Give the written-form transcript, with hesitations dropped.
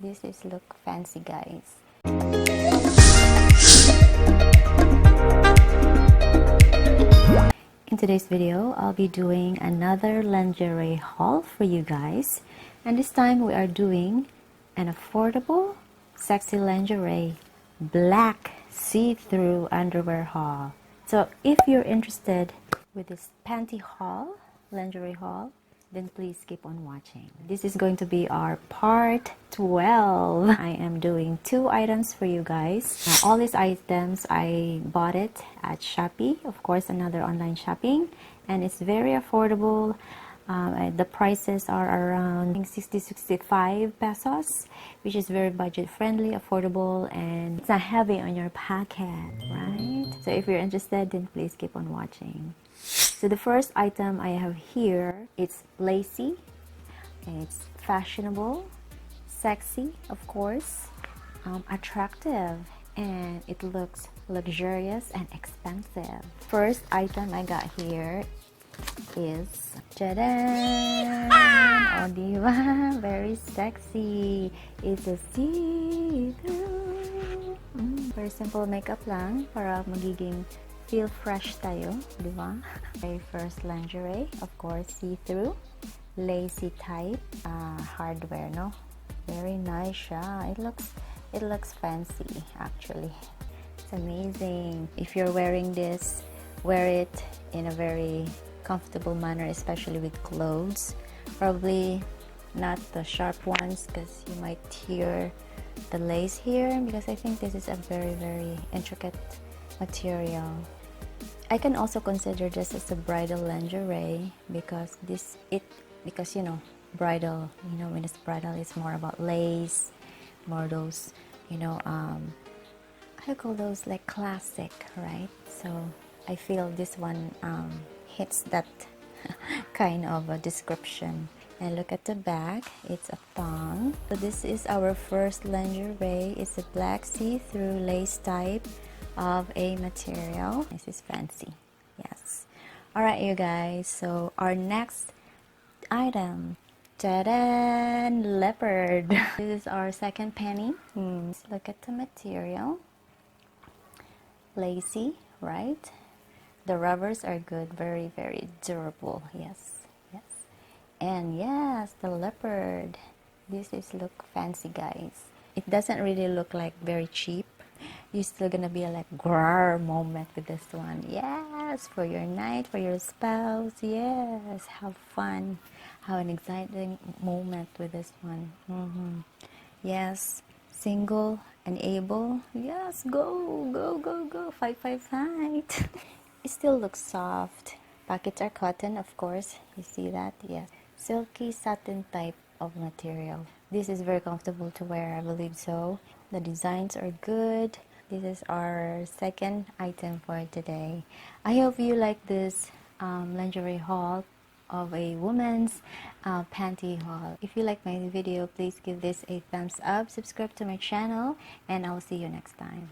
This is look fancy, guys. In today's video, I'll be doing another lingerie haul for you guys. And this time we are doing an affordable, sexy lingerie, black see-through underwear haul. So if you're interested with this panty haul, lingerie haul, then please keep on watching. This is going to be our part 12. I am doing 2 items for you guys. Now, all these items, I bought it at Shopee, of course, another online shopping, and it's very affordable. The prices are around 60-65 pesos, which is very budget friendly, affordable, and it's not heavy on your pocket, right? So if you're interested, then please keep on watching. So the first item I have here, it's lacy, it's fashionable, sexy, of course, attractive, and it looks luxurious and expensive. First item I got here is, ta-da! Oh, diba? Very sexy. It's a see-through. Very simple makeup lang para magiging feel fresh tayo, diba? Okay, first lingerie, of course, see-through, lacy type, hardware, no? Very nice siya. It looks fancy, actually. It's amazing. If you're wearing this, wear it in a very comfortable manner, especially with clothes. Probably not the sharp ones because you might tear the lace here, because I think this is a very, very intricate material. I can also consider this as a bridal lingerie because you know, bridal, you know, when it's bridal, it's more about lace, more those, you know, I call those like classic, right? So I feel this one hits that kind of a description. And look at the back, it's a thong. So this is our first lingerie. It's a black see-through lace type of a material. This is fancy, yes. All right, you guys, so our next item, ta-da, leopard. This is our second penny. Look at the material, lacy, right? The rubbers are good, very, very durable. Yes, yes. And yes, the leopard. This is look fancy, guys. It doesn't really look like very cheap. You're still gonna be a like grrr moment with this one. Yes, for your night, for your spouse. Yes, have fun, have an exciting moment with this one. Yes, single and able. Yes, go, go, go, go, fight, fight, fight. It still looks soft. Pockets are cotton, of course. You see that? Yes, silky satin type of material. This is very comfortable to wear, I believe so. The designs are good. This is our second item for today. I hope you like this lingerie haul of a woman's panty haul. If you like my video, please give this a thumbs up, subscribe to my channel, and I'll see you next time.